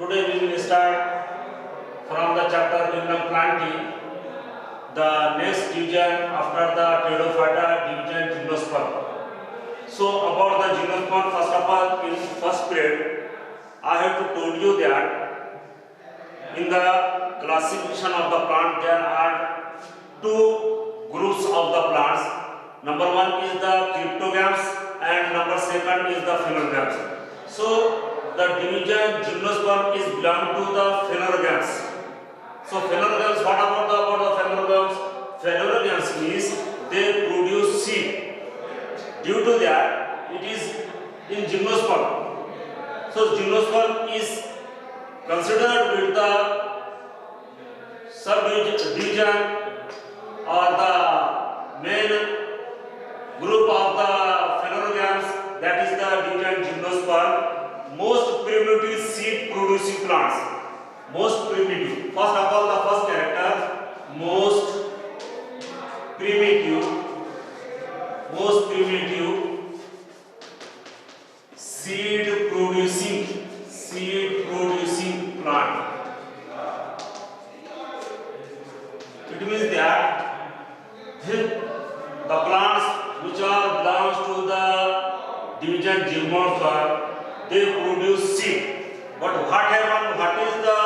Today we will start from the chapter Kingdom Planting. The next division after the Pteridophyta division Gymnosperm. So about the Gymnosperm, first of all, in first period, I have to told you that in the classification of the plant there are two groups of the plants. Number one is the cryptogams and number second is the phenerogams. So the division Gymnosperm is belong to the phenerogams. So phenerogams, what about the phenerogams? Phenerogams means they produce seed. Due to that, it is in Gymnosperm. So Gymnosperm is considered with the subdivision or the main group of the phenerogams, that is the division Gymnosperm. Most primitive seed producing plants. Most primitive. First of all, the first character, most primitive seed producing plant. It means that the plants which are belongs to the division Gymnosperm, they produce seed. But what happens? What is the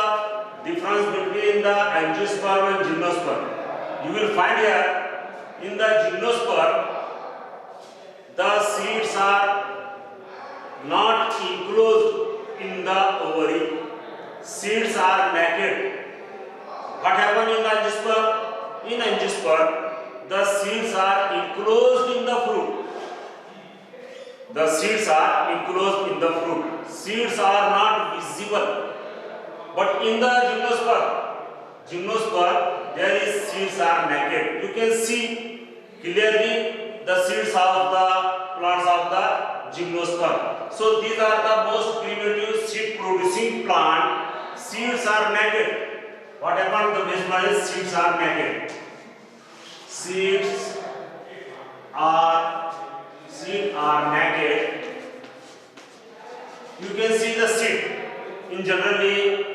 difference between the angiosperm and gymnosperm? You will find here in the gymnosperm, the seeds are not enclosed in the ovary. Seeds are naked. What happens in the angiosperm? In angiosperm, the seeds are enclosed in the fruit. The seeds are enclosed in the fruit. Seeds are not visible. But in the gymnosperm, there is seeds are naked. You can see clearly the seeds of the plants of the gymnosperm. So these are the most primitive seed producing plant. Seeds are naked. What happened? The base one is seeds are naked. Seeds are naked. You can see the seed. In generally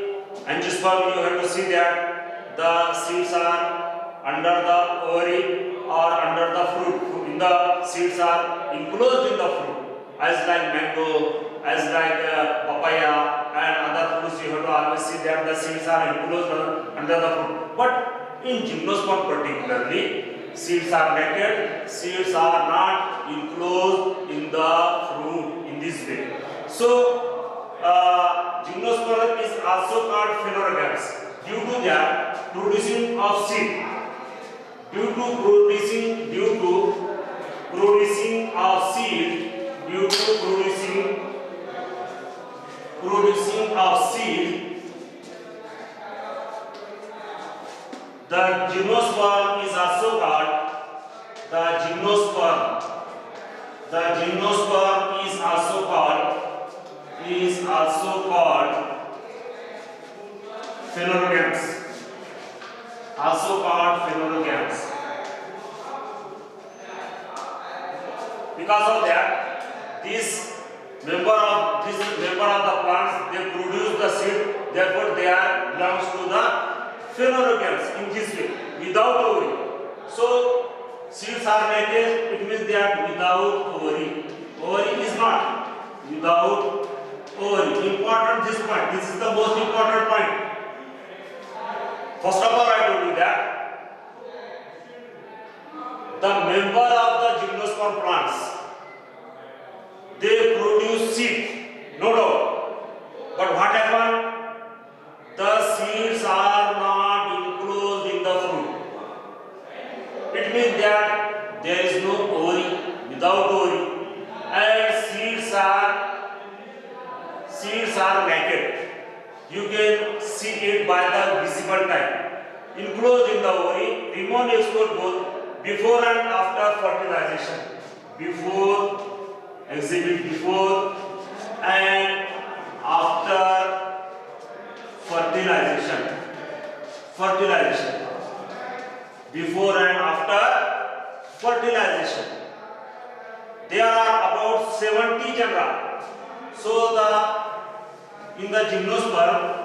angiosperm, you have to see that the seeds are under the ovary or under the fruit. In the seeds are enclosed in the fruit, as like mango, as like papaya and other fruits. You have to always see that the seeds are enclosed under the fruit. But in gymnosperm particularly, seeds are naked, seeds are not enclosed in the fruit in this way. So, gymnosperm is also called phenerogams due to their producing of seed. Due to producing of seed, the gymnosperm is also called phenerogams. Because of that, this member of the plants, they produce the seed. Therefore, they are belongs to the phenerogams in this way, without ovary. So, seeds are naked, it means they are without ovary. Ovary is not without ovary. Important this point. This is the most important point. First of all, I told you that the member of the gymnosperm plants, they produce seed, no doubt. But what happened? The seeds are not enclosed in the fruit. It means that there is no ovary, without ovary, and seeds are naked. You can see it by the visible type. Enclosed in the ovary, remain exposed both before and after fertilization. Before and after fertilization. Before and after fertilization. There are about 70 genera. So in the gymnosperm,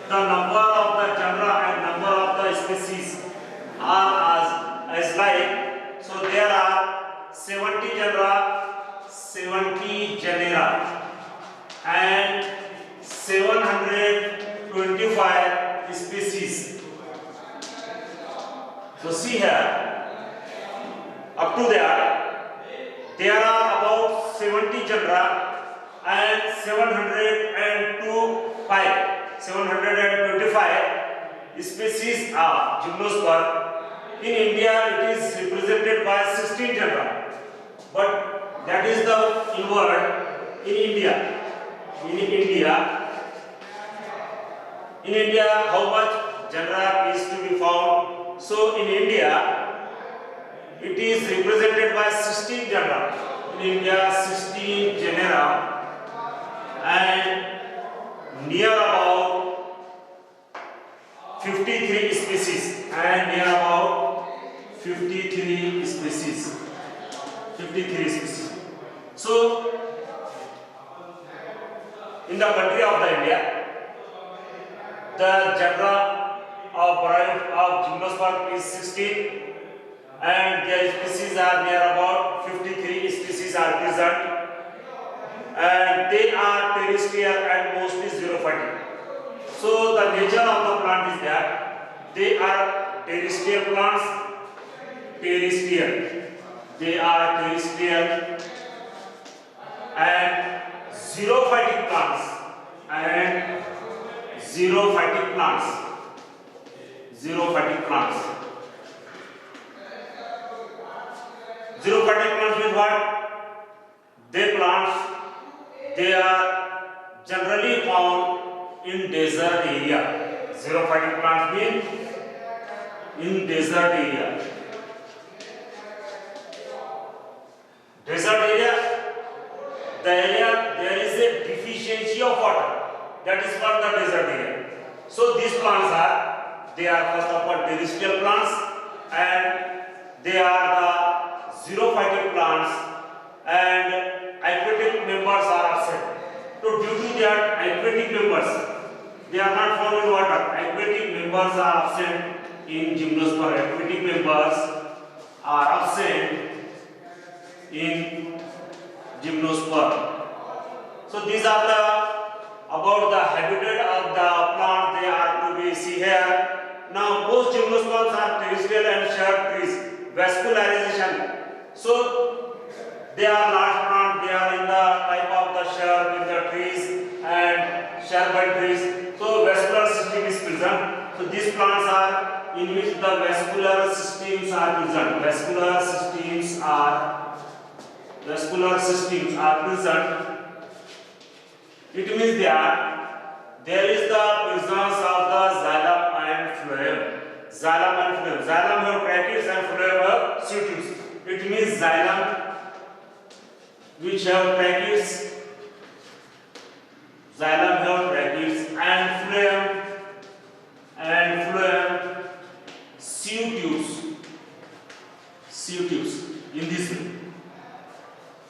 the number of the genera and number of the species are as like. So there are 70 genera and 725 species. So see here, up to there are about 70 genera and 725 species of gymnosperm. In India, it is represented by 16 genera, but that is the invert in India. In India, how much genera is to be found? So in India, it is represented by 16 genera. In India, 16 genera and near about 53 species. And near about 53 species. So in the country of the India, the genera of gymnosperm is 16 and their species are near about 53 species are present, and they are terrestrial and mostly xerophytic. So the nature of the plant is that they are terrestrial plants, they are terrestrial and xerophytic plants Xerophytic plants means what? They are generally found in desert area. Xerophytic plants mean in desert area. Desert area, the area there is a deficiency of water. That is called the desert area. So these plants they are first of all terrestrial plants and they are the xerophytic plants, and aquatic members are absent. So due to that aquatic members, they are not found in water. Aquatic members are absent in gymnosperm. Aquatic members are absent in gymnosperm. So these are the about the habitat of the plant. They are to be see here. Now most gymnosperms are terrestrial and shrub trees. Vascularization. So they are large plant. They are in the type of the shrub in the trees and shrubby trees. So vascular system is present. So these plants are in which the vascular systems are present. Vascular systems are present. It means that there is the presence of the xylem and phloem. Xylem have tracheids and phloem have pseudotubes. It means xylem which have tracheids, and phloem pseudotubes in this way.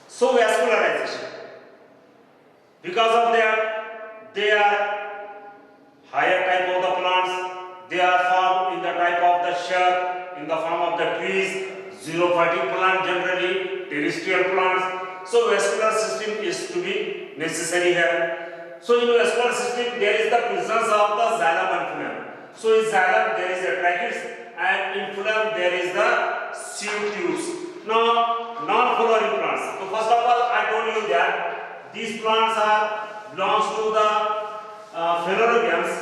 So vascularization. Because of that, they are higher type of the plants. They are found in the type of the shrub, in the form of the trees, xerophytic plant generally, terrestrial plants. So vascular system is to be necessary here. So in vascular system there is the presence of the xylem and phloem. So in xylem there is a tracheids and in phloem there is the pseudotubes. Now non-flowering plants. So first of all I told you that these plants belongs to the phanerogams,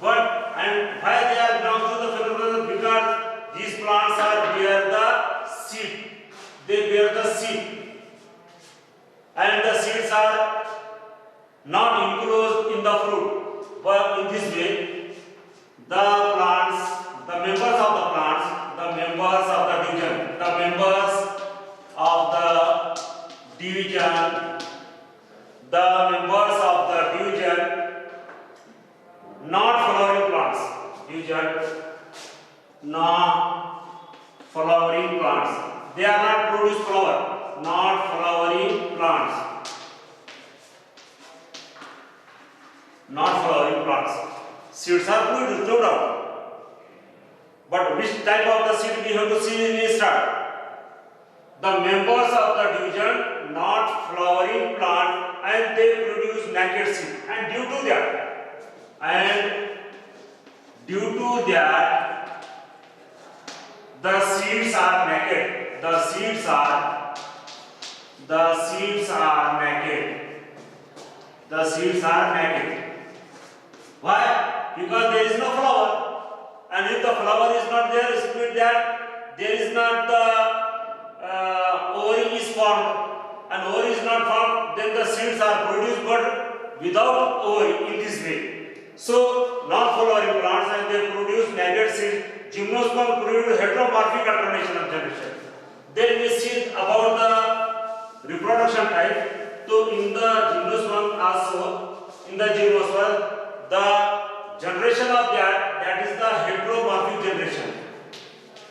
but and why they are belongs to the phanerogams? Because these plants bear the seed. They bear the seed, and the seeds are not enclosed in the fruit. But in this way, the members of the plants, the members of the division, not flowering plants, they are not produce flower, not flowering plants. Seeds are produced, no doubt. But which type of the seed we have to see in the start? The members of the division not flowering plant and they produce naked seed. And due to that, the seeds are naked. The seeds are naked. The seeds are naked. Why? Because there is no flower. And if the flower is not there, it means that there is not the ovary is formed. And ovary is not formed, then the seeds are produced but without ovary in this way. So, non-flowering plants and they produce naked seeds. Gymnosperm produce heteromorphic alternation of generation. Then we see about the reproduction type. So, in the gymnosperm also, in the gymnosperm, the generation of that is the heteromorphic generation.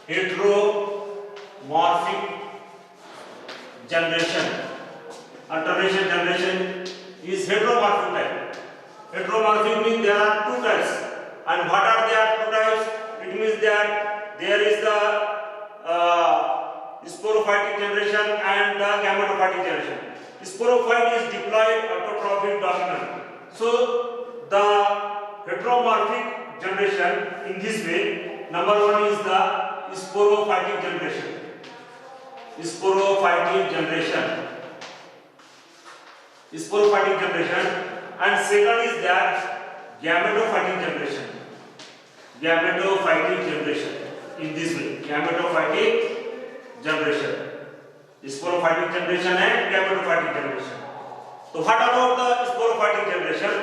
Heteromorphic generation. Alternation generation is heteromorphic type. Heteromorphic means there are two types. And what are there two types? It means that there is the sporophytic generation and the gametophytic generation. Sporophyte is diploid, autotrophic, dominant. So the heteromorphic generation in this way, number one is the sporophytic generation. Sporophytic generation. Sporophytic generation, and second is that gametophytic generation. Gametophytic generation in this way. Gametophytic generation. Sporophytic generation and gametophytic generation. So what about the sporophytic generation?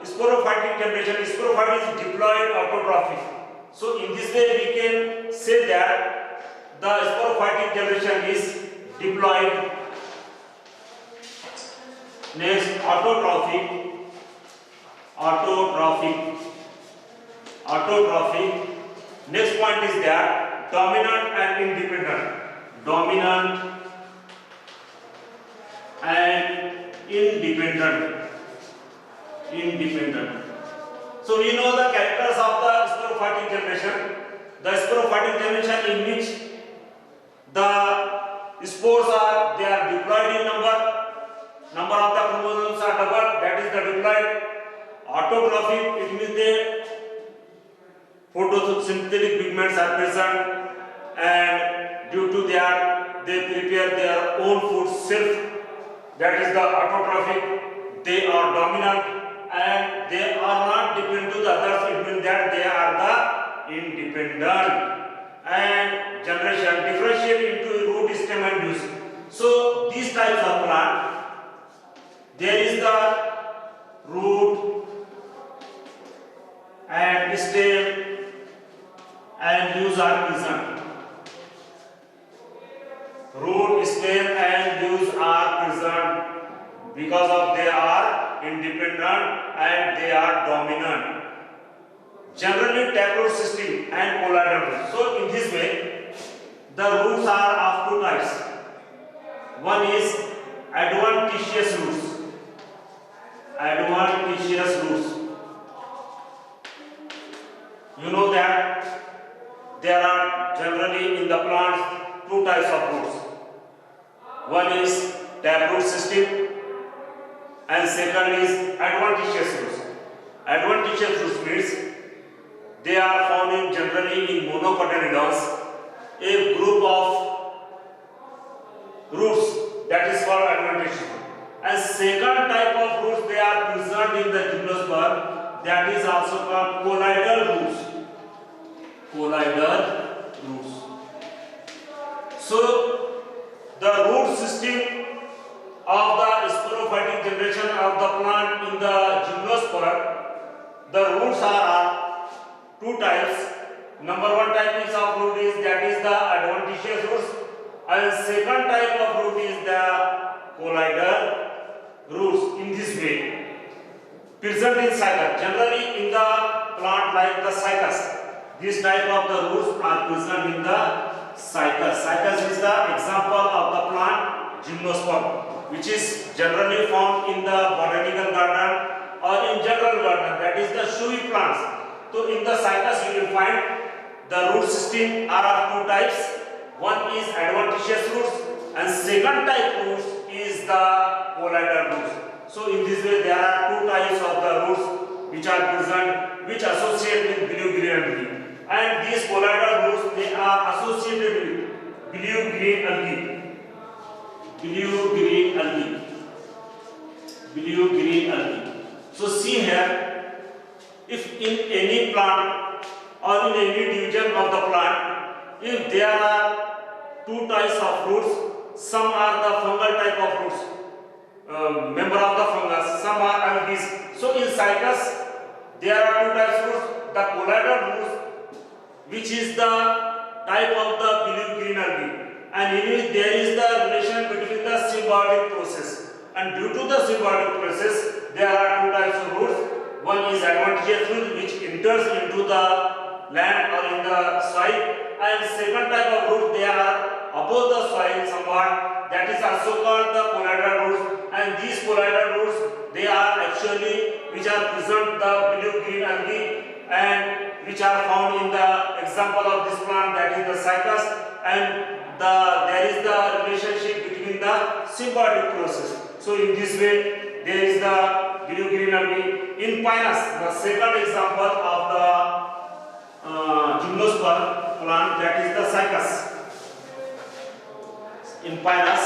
Sporophytic generation, sporophyte is diploid autotrophic. So in this way we can say that the sporophytic generation is diploid. Next, autotrophic. Next point is that dominant and independent. Dominant and independent. So we know the characters of the sporophytic generation. The sporophytic generation in which the spores are diploid in number. Number of the chromosomes are double, that is the diploid. Autotrophic, it means the photosynthetic pigments are present, and due to that they prepare their own food self. That is the autotrophic. They are dominant and they are not dependent to the others. It means that they are the independent. And generation differentiate into root, stem and leaves. So these types of plant, there is the root and stem and leaves are present. Root, stem and leaves are present because of they are independent and they are dominant. Generally taproot system and colloidal roots. So in this way, the roots are of two types. One is adventitious roots. Adventitious roots. You know that there are generally in the plants two types of roots. One is taproot system and second is adventitious roots. Adventitious roots means they are found generally in monocotyledons, a group of roots that is called adventitious root. And second type of roots they are present in the gymnosperm, that is also called colloidal roots. Colloidal roots. So the root system of the sporophytic generation of the plant in the gymnosperm, the roots are two types. Number one type is of root is that is the adventitious roots, and second type of root is the colloidal roots in this way. Present in cycas. Generally in the plant like the cycas, this type of the roots are present in the cycas. Cycas is the example of the plant gymnosperm, which is generally found in the botanical garden or in general garden, that is the showy plants. So in the cycas you will find the root system are of two types. One is adventitious roots and second type roots is the colloidal roots. So in this way there are two types of the roots which are present, which associate with blue, green and green. And these colloidal roots, they are associated with blue, green algae. Blue, green algae. Blue, green algae. So see here, if in any plant or in any division of the plant, if there are two types of roots, some are the fungal type of roots, member of the fungus, some are algae. So in cycas, there are two types of roots, the colloidal roots, which is the type of the blue green algae, and in which there is the relation between the symbiotic process. And due to the symbiotic process, there are two types of roots. One is adventitious root, which enters into the land or in the soil, and second type of root, they are above the soil somewhat, that is also called the colloidal roots. And these colloidal roots, they are actually which are present the blue green algae and which are found in the example of this plant, that is the cycas, and there is the relationship between the symbiotic process. So in this way there is the blue green algae. In Pinus, the second example of the gymnosperm plant, that is the cycas. In Pinus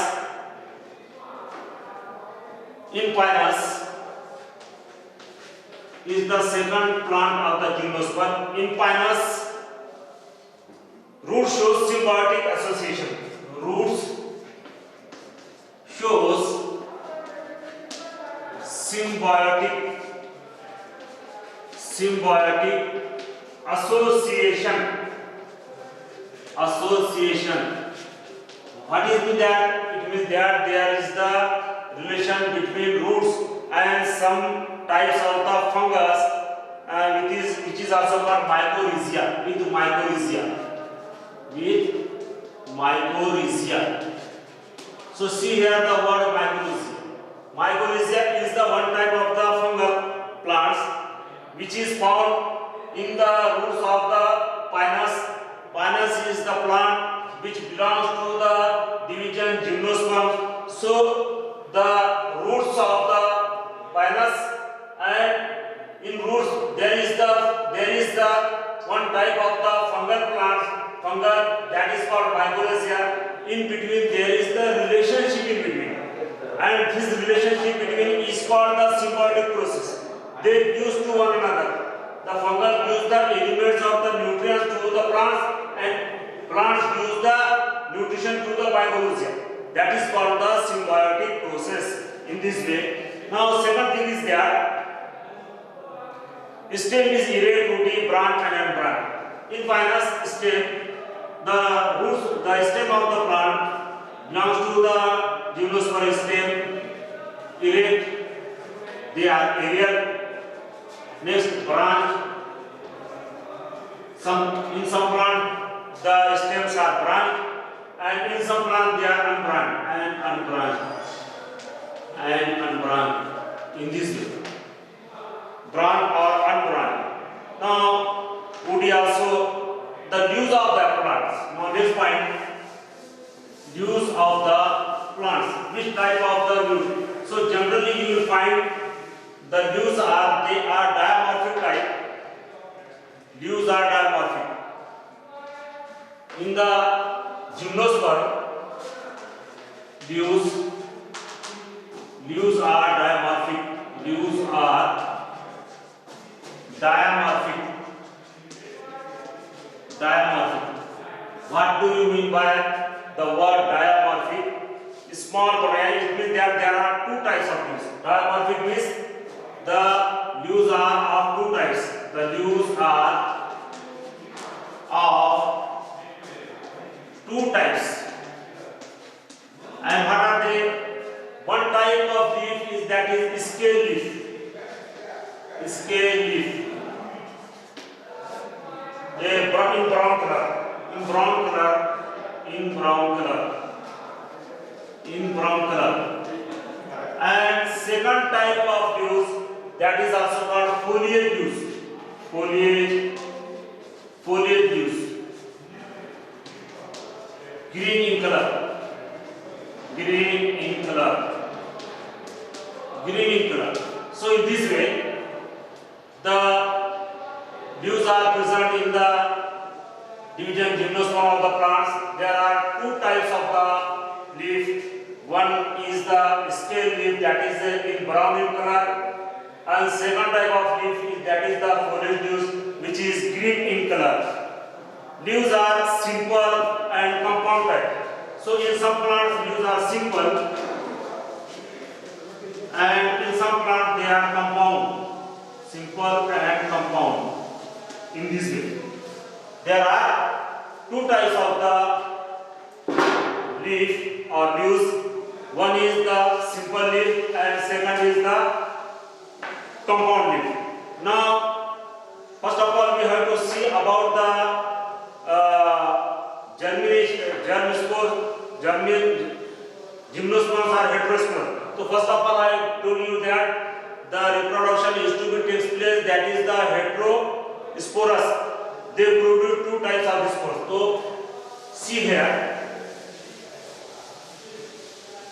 is the second plant of the gymnosperm. In Pinus, root shows symbiotic association. Roots shows symbiotic association. What is that? It means that there is the relation between roots and some types of the fungus, which is also called mycorrhiza, with mycorrhiza. So see here the word mycorrhiza. Mycorrhiza is the one type of the fungal plants which is found in the roots of the Pinus. Pinus is the plant which belongs to the division gymnosperm. So the roots of the Pinus, and in roots there is the one type of the fungal that is called mycorrhiza. In between there is the relationship in between, and this relationship between is called the symbiotic process. They use to one another. The fungal gives the elements of the nutrients to the plants, and plants use the nutrition to the mycorrhiza. That is called the symbiotic process. In this way. Now second thing is that stem is erect, rooty, branch and unbranched. In Pinus stem, the stem of the plant belongs to the gymnosperm stem, erect, they are aerial. Next, branch. In some plant the stems are branched, and in some plant they are unbranched. In this way, branch or unbranched. Now, woody also the leaves of the plants. Now, next point, leaves of the plants. Which type of the leaves? So generally you will find the leaves are diamorphic type. Leaves are diamorphic. In the gymnosperm, leaves are diamorphic. Leaves are diamorphic. What do you mean by the word diamorphic? Small potential, it means that there are two types of leaves. Diamorphic means the leaves are of two types. The leaves are of two types. And what are they? One type of leaf is that is scale leaf. Scale leaf. In brown color. And second type of leaves, that is also called foliage leaves. foliage, foliage leaves, green in color, green in color, green in color. So in this way, the leaves are present in the division gymnosperm of the plants. There are two types of the leaf. One is the scale leaf, that is in brown in color, and second type of leaf is that is the foliage leaves, which is green in color. Leaves are simple and compound type. So in some plants leaves are simple, and in some plants they are compound. Simple and compound. In this way, there are two types of the leaf or leaves. One is the simple leaf and second is the compound leaf. Now, first of all, we have to see about the germination, germ spores, gymnosperms are heterospores. So first of all, I told you that the reproduction is to be takes place, that is the heterosporous. They produce two types of spores. So see here,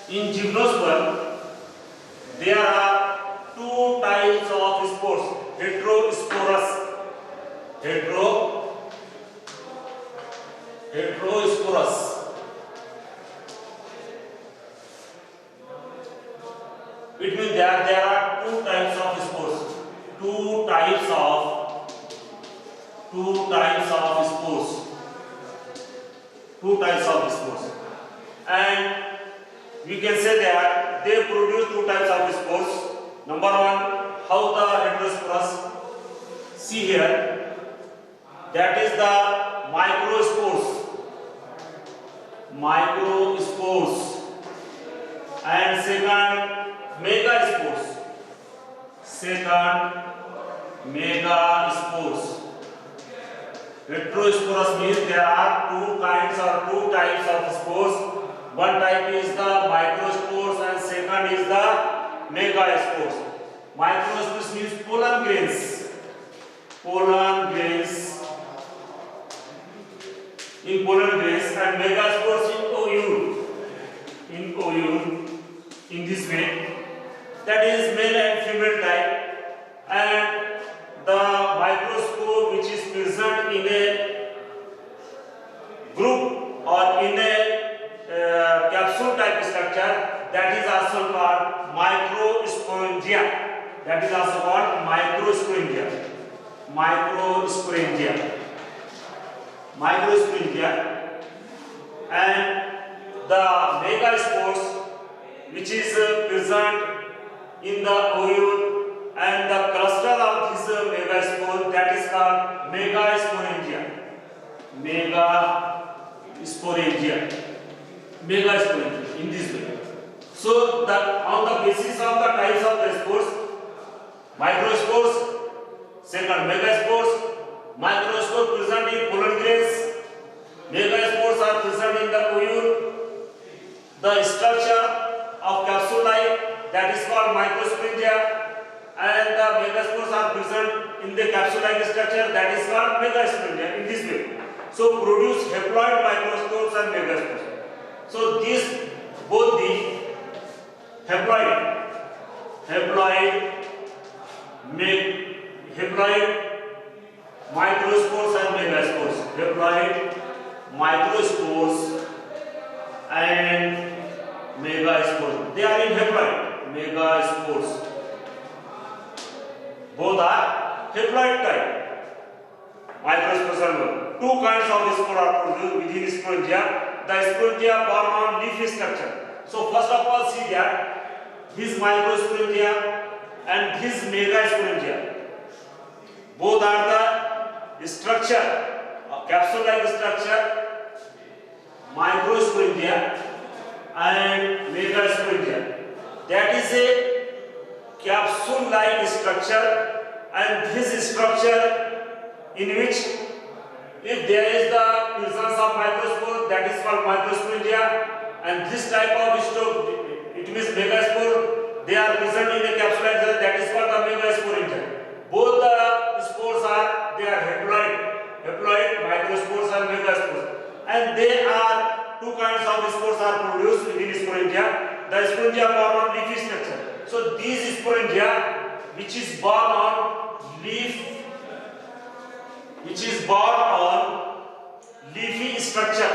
in gymnosperm there are two types of spores, heterosporous, heterosporous. It means that there are two types of spores, two types of spores, and we can say that they produce two types of spores. Number one, how the heterosporous. See here, that is the microspores, and second megaspores. Heterosporous means there are two kinds or two types of spores. One type is the microspores and second is the megaspores. Microspores means pollen grains. In pollen grains, and megaspores in ovule. In this way, that is male and female type, and the microspore which is present in a group or in a capsule type structure, that is also called microsporangia. That is also called microsporangia. And the megaspores which is present in the ovule, and the cluster of this megaspore, that is called megasporangia in this way. So that on the basis of the types of the spores, microspores, second megaspores. Microspores present in pollen grains, megaspores are present in the ovule. The structure of capsule like, that is called microsporangia, and the megaspores are present in the capsule like structure, that is called megasporangia in this way. So produce haploid microspores and megaspores. So these both the haploid microspores and megaspores, haploid microspores and megaspores. They are in haploid megaspores. Both are haploid type. Microspores are two kinds of spore are produced within sporangia. The sporangia form on leaf structure. So first of all, see that this microsporangia and this megasporangia, both are the structure, capsule-like structure, microsporangia and megasporangia. That is a capsule-like structure, and this structure in which if there is the presence of microspore, that is called microsporangia, and this type of spore, it means megaspore, they are present in a capsule, that is called the megasporangia. Both the spores are haploid microspores and megaspores, and they are two kinds of spores are produced within sporangia. The sporangia form on leafy structure. So these sporangia, which is born on leafy structure,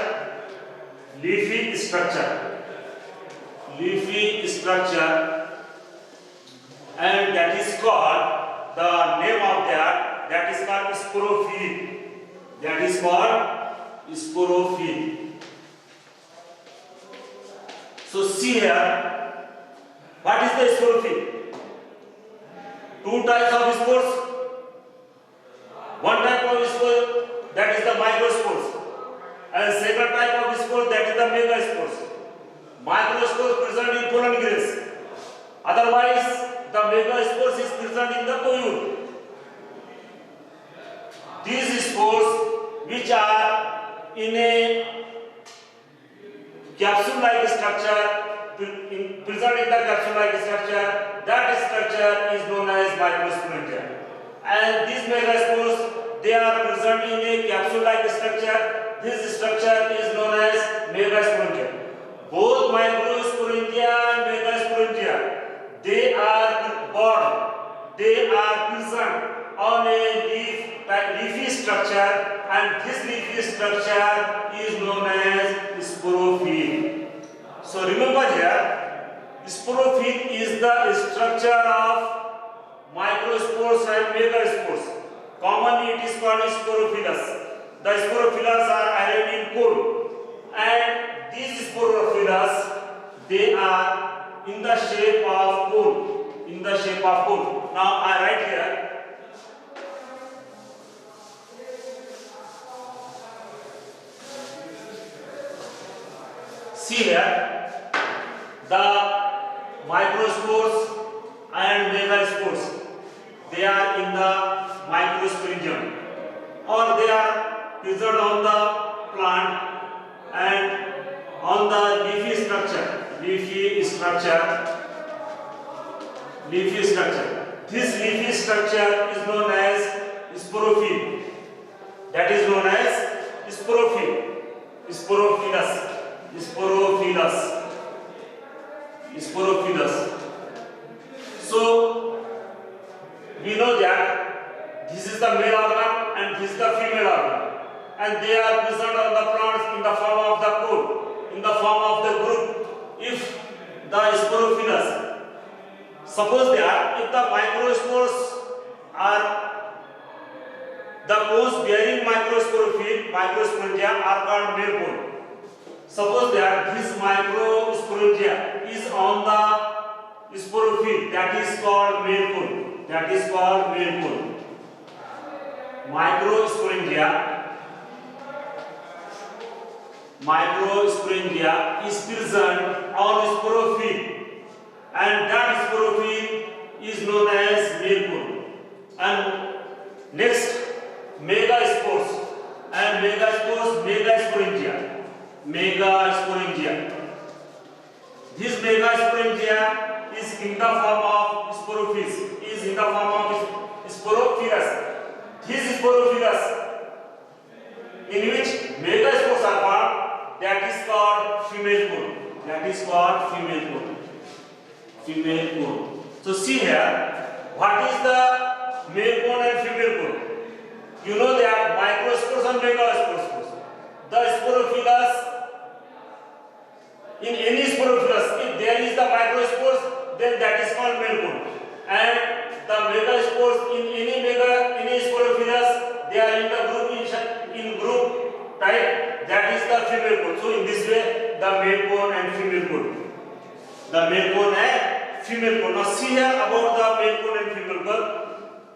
and that is called, the name of that is called sporophyll. That is called sporophyll. So see here, what is the sporophyll? Two types of spores. One type of spore, that is the microspores, and second type of spore, that is the megaspores. Microspores present in pollen grains. Otherwise, the megaspores is present in the coir. These spores, which are in a capsule-like structure, present in the capsule-like structure, that structure is known as microsporangia. And these megaspores, they are present in a capsule-like structure. This structure is known as megasporangia. Both microsporangia and megasporangia, they are present on a leafy structure, and this leafy structure is known as sporophyll. So remember here, sporophyll is the structure of microspores and megaspores. Commonly it is called sporophylls. The sporophylls are arrayed in core, and these sporophylls, they are in the shape of core. Now I write here. See here, the microspores and megaspores, they are in the microsporangium, or they are present on the plant and on the leafy structure. This leafy structure is known as sporophyll. That is known as sporophylls. So we know that this is the male organ and this is the female organ, and they are present on the plants in the form of the core, in the form of the group. If the sporophylls, suppose that if the microspores are the cones bearing microsporangia are called male cone. Suppose that this microsporangia is on the sporophyll, that is called male cone. Microsporangia is present on sporophyll, and that sporophyll is known as male cone. And next, megaspores and megasporangia. This megasporangia is in the form of sporophylls, These sporophylls, in which megaspores are found, that is called female cone. So see here, what is the male cone and female cone? You know that microspores and megaspores. The sporophylls, in any sporophylls, if there is the microspores, then that is called male cone. And the megaspores in any sporophylls, they are in group type, that is the female cone. So in this way, the male cone and female cone. Now see here about the male cone and female cone.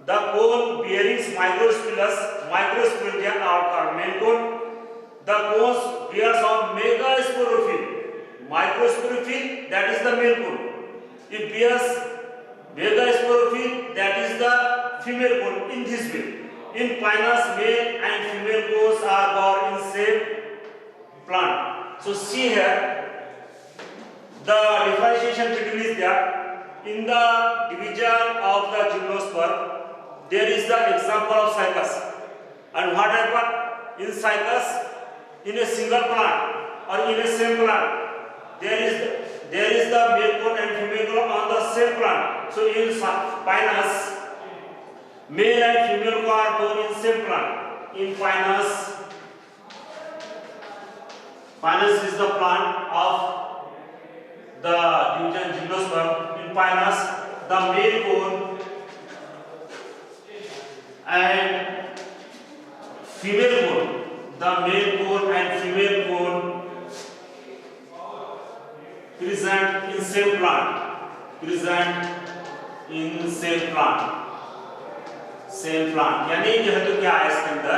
The cone bearing microsporangia are called male cone. The cones bears on microsporophyll, that is the male cone. It bears megasporophyll, that is the female cone. In this way, in pinus, male and female cones are born in same plant. So see here, the differentiation between is that in the division of the gymnosperm, there is the example of cycas. And what happened in cycas, in a single plant or in a same plant, there is the male cone and female cone on the same plant. So in Pinus, male and female cone are born in same plant. In Pinus is the plant of the division gymnosperm. In Pinus, the male cone and female cone, the male cone and female cone present in same plant, यानी जो है तो क्या है इसके अंदर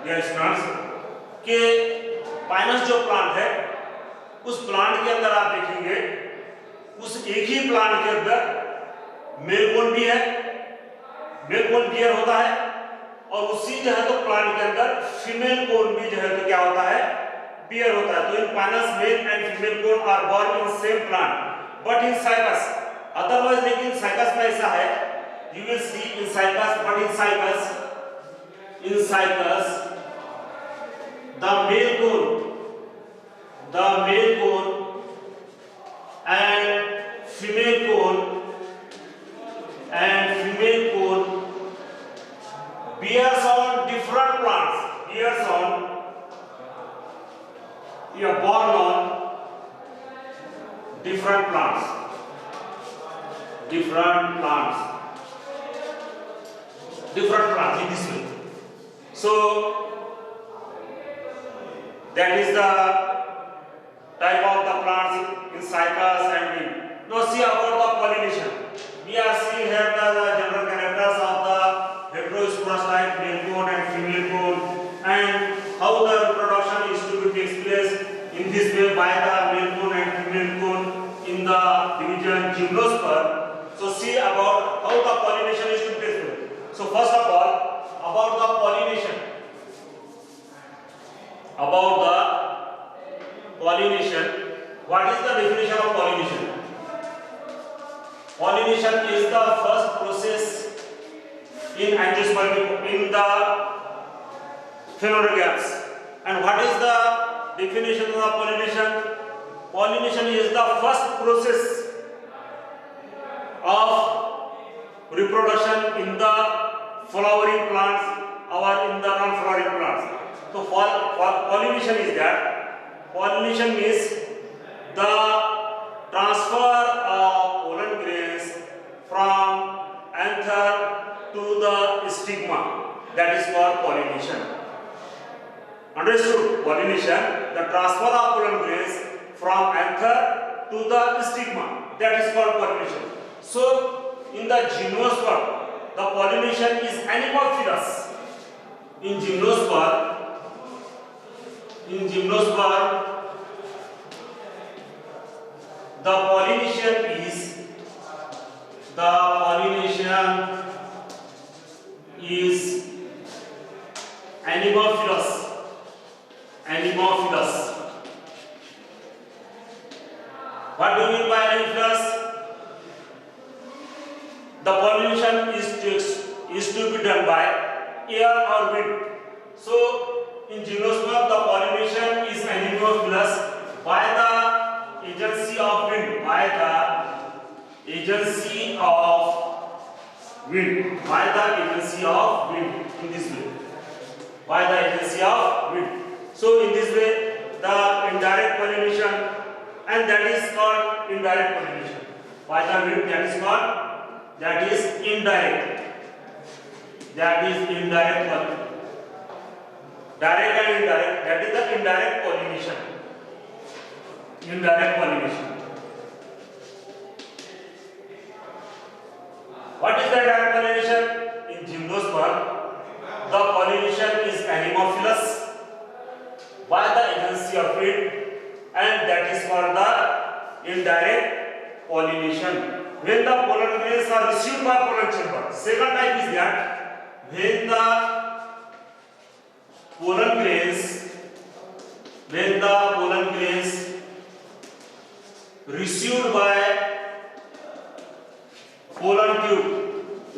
dear students के Pinus जो प्लांट है उस प्लांट के अंदर आप देखेंगे उस एक ही प्लांट के अंदर मेल कोन भी है, मेल कोन बियर होता है और उसी जो है तो प्लांट के अंदर फीमेल कोन भी जो है तो क्या होता है बियर होता है. तो in Pinus male and female cone are born in same plant but in Cycas otherwise. लेकिन साइकस में ऐसा है you will see in cycas, but in cycas the male cone and female cone bears on different plants, born on different plants in this way. So that is the type of the plants in cycas and wind. Now see about the pollination. We are seeing here the general characters of the heterosporous type, male cone and female cone, and how the reproduction is to be takes place in this way by the male cone and female cone in the division gymnosperm. So see about how the pollination is to be takes place. So first of all, about the pollination. What is the definition of pollination? Pollination is the first process in angiosperm in the phanerogames. And what is the definition of pollination? Pollination is the first process of reproduction in the flowering plants or in the non-flowering plants. So pollination is that. Pollination means the transfer of pollen grains from anther to the stigma. That is called pollination. Understood? Pollination, the transfer of pollen grains from anther to the stigma. That is called pollination. So in the gymnosperm, the pollination is anemophilous. In gymnosperm, the pollination is anemophilous. What do you mean by anemophilous? The pollination is to be done by air or wind. So in gymnosperm, the pollination is anemophilous by the agency of wind. In this way. By the agency of wind. So in this way, the indirect pollination, and that is called indirect pollination. By the wind, that is indirect. Direct and indirect, that is the indirect pollination. What is the direct pollination? In gymnosperm, the pollination is anemophilous by the agency of wind, and that is called the indirect pollination. When the pollen grains are received by pollen chamber. Second type is that when the pollen grains received by pollen tube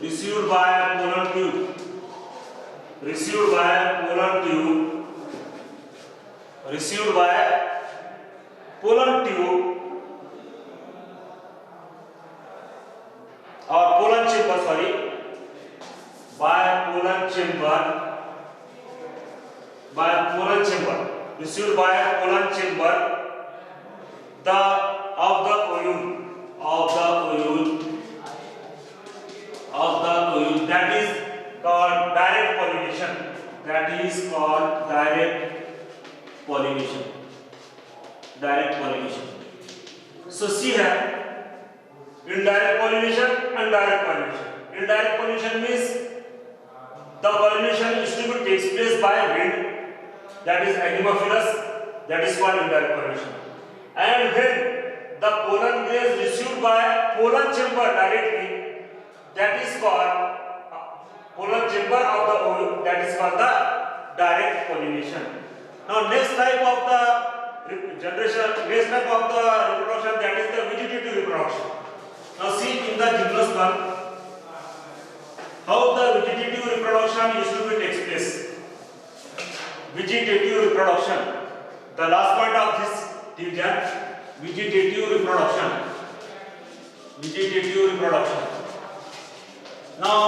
received by pollen tube, received by pollen tube, received by pollen tube or pollen chamber, sorry, by pollen chamber, received by pollen chamber, the of the coil that is called direct pollination, that is called direct pollination. So see here, indirect pollination and direct pollination. Indirect pollination means the pollination is to be takes place by wind, that is anemophilus, that is called indirect pollination. And when the pollen is received by pollen chamber directly, that is called pollen chamber of the ovule, that is called the direct pollination. Now next type of the reproduction, that is the vegetative reproduction. Now see in the gymnosperm how the vegetative reproduction is to be takes place. Vegetative reproduction, the last point of this division, vegetative reproduction. Now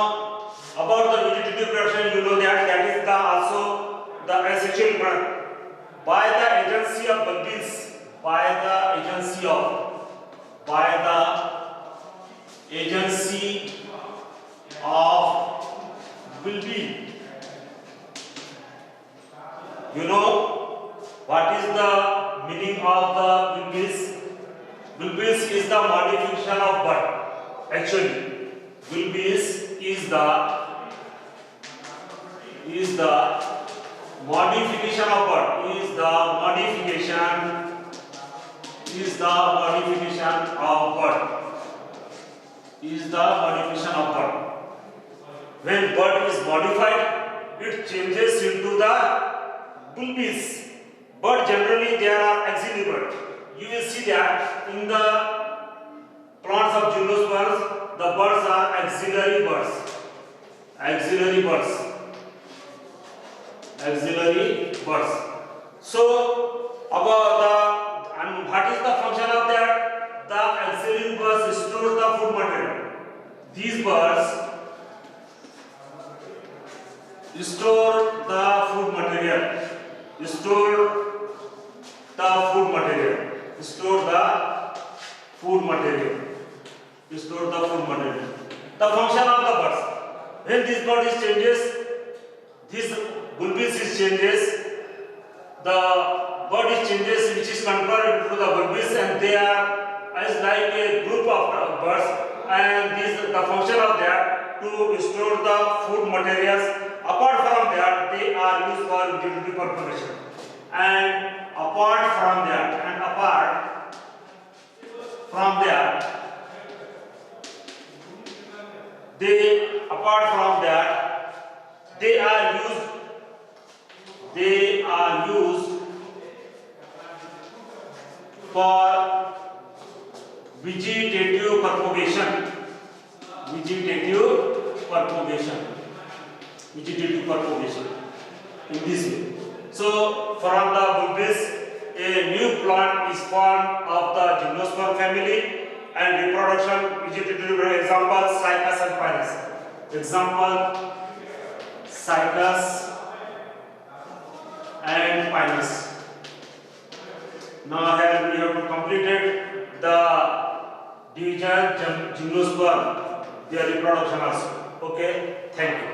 about the vegetative reproduction, you know that is the also the asexual reproduction by the agency of bulbils, by the agency of bulbi. You know what is the meaning of the bulbils? Bulbils is the modification of bud. Actually, bulbils is the modification of bud. Is the modification of bud. When bud is modified, it changes into the bulbils. But generally there are axillary buds. You will see that in the plants of gymnosperms, the buds are axillary buds. So about what is the function of that? The axillary buds store the food material. These buds store the food material. The function of the buds. When this bud is changes, this bulbis is changes, the bud is changes which is converted to the bulbis, and they are as like a group of buds, and the function of that to store the food materials. Apart from that, they are used for vegetative propagation. And apart from that, they are used for vegetative propagation. In this way. So from the bulbis, a new plant is formed of the gymnosperm family, and reproduction vegetative example Cycas and Pinus. Now here we have completed the division gymnosperm, their reproduction also. Okay, thank you.